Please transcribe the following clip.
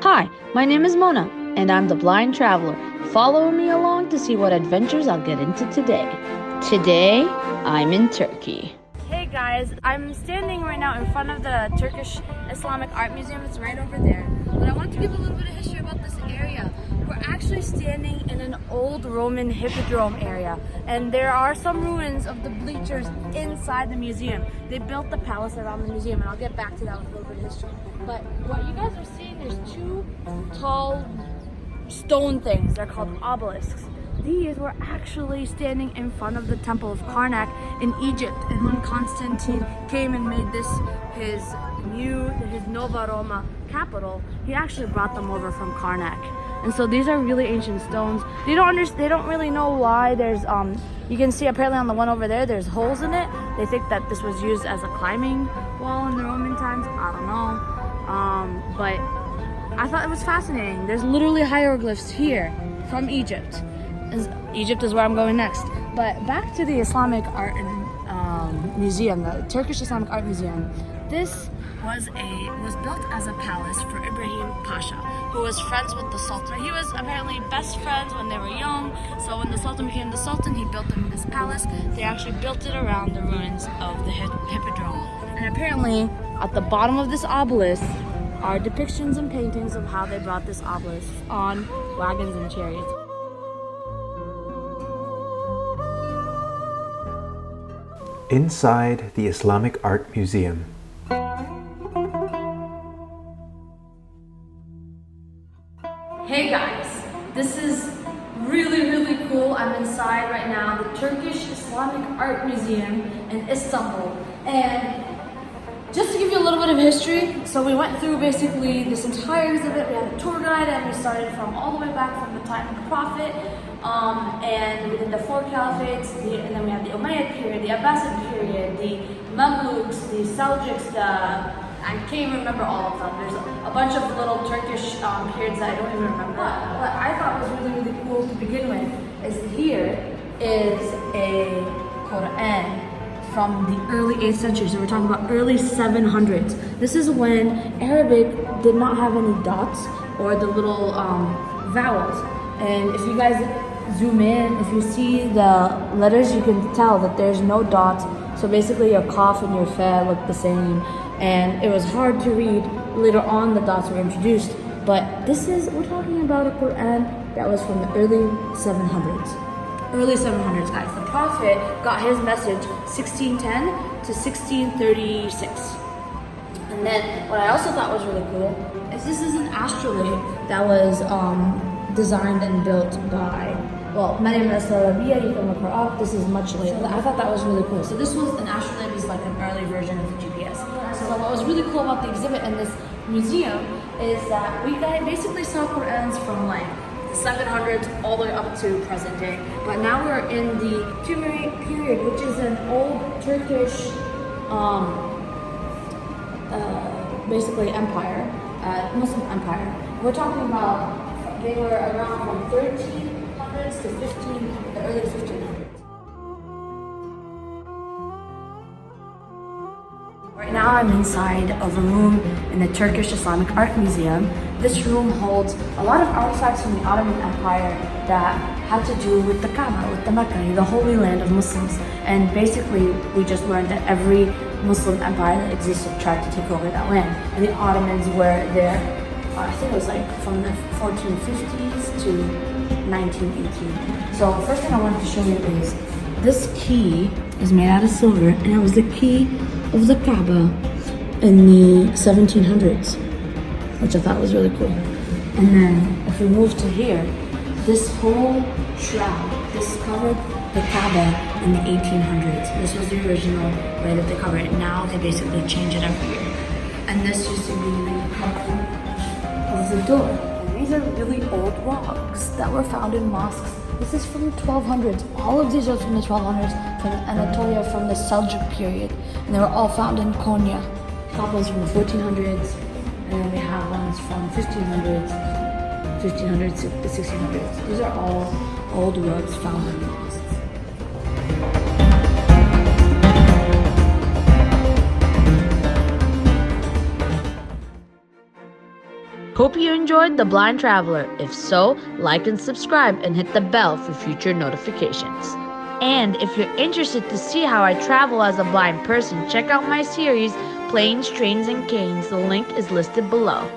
Hi, my name is Mona, and I'm the blind traveler. Follow me along to see what adventures I'll get into today. Today, I'm in Turkey. Hey guys, I'm standing right now in front of the Turkish Islamic Art Museum. It's right over there. But I want to give a little bit of history about this area. We're actually standing in an old Roman hippodrome area, and there are some ruins of the bleachers inside the museum. They built the palace around the museum, and I'll get back to that with a little bit of history. But what you guys are seeing, there's two tall stone things. They're called obelisks. These were actually standing in front of the Temple of Karnak in Egypt, and when Constantine came and made this his Nova Roma capital, he actually brought them over from Karnak. And so these are really ancient stones. They don't really know why. There's you can see apparently on the one over there, there's holes in it. They think that this was used as a climbing wall in the Roman times. I don't know, but I thought it was fascinating. There's literally hieroglyphs here from Egypt. Egypt is where I'm going next. But back to the Islamic Art Museum, the Turkish Islamic Art Museum. This was built as a palace for Ibrahim Pasha, who was friends with the Sultan. He was apparently best friends when they were young. So when the Sultan became the Sultan, he built them this palace. They actually built it around the ruins of the Hippodrome. And apparently, at the bottom of this obelisk are depictions and paintings of how they brought this obelisk on wagons and chariots. Inside the Islamic Art Museum. Hey guys, this is really cool. I'm inside right now, the Turkish Islamic Art Museum in Istanbul. And just to give you a little bit of history, so we went through basically this entire exhibit. We had a tour guide, and we started from all the way back from the time of the Prophet, and we did the four caliphates, and then we had the Umayyad period, the Abbasid period, the Mamluks, the Seljuks, I can't even remember all of them. There's a bunch of little Turkish periods that I don't even remember. What I thought was really cool to begin with is here is a Quran from the early 8th century. So we're talking about early 700s. This is when Arabic did not have any dots or the little vowels. And if you guys zoom in, if you see the letters, you can tell that there's no dots. So basically your Qaf and your Fa look the same. And it was hard to read. Later on, the dots were introduced. But we're talking about a Quran that was from the early 700s. Early 700s, guys. The Prophet got his message 1610 to 1636. And then what I also thought was really cool is this is an astrolabe that was designed and built by, Maryam Astrolabe. You can look her up. This is much later. So I thought that was really cool. So this was an astrolabe, is like an early version of the GPS. So what was really cool about the exhibit in this museum is that we basically saw Qurans from like the 700s all the way up to present day. But now we're in the Umayyad period, which is an old Turkish basically empire, Muslim empire. We're talking about they were around from 1300s to the early 1500s. Right now I'm inside of a room in the Turkish Islamic Art Museum. This room holds a lot of artifacts from the Ottoman Empire that had to do with the Kaaba, with the Mecca, the holy land of Muslims. And basically we just learned that every Muslim empire that existed tried to take over that land. And the Ottomans were there, I think it was like from the 1450s to 1918. So the first thing I wanted to show you is this key is made out of silver, and it was the key of the Kaaba in the 1700s, which I thought was really cool. And then if we move to here, this whole shroud, this covered the Kaaba in the 1800s. This was the original way that they covered it. Now they basically change it every year. And this used to be the covering of the door. And these are really old rocks that were found in mosques. This is from the 1200s. All of these are from the 1200s, from Anatolia, from the Seljuk period. And they were all found in Konya. Couples from the 1400s, and then we have ones from 1500s to the 1600s. These are all old rugs found in mosques. Hope you enjoyed The Blind Traveler. If so, like and subscribe and hit the bell for future notifications. And if you're interested to see how I travel as a blind person, check out my series, Planes, Trains, and Canes. The link is listed below.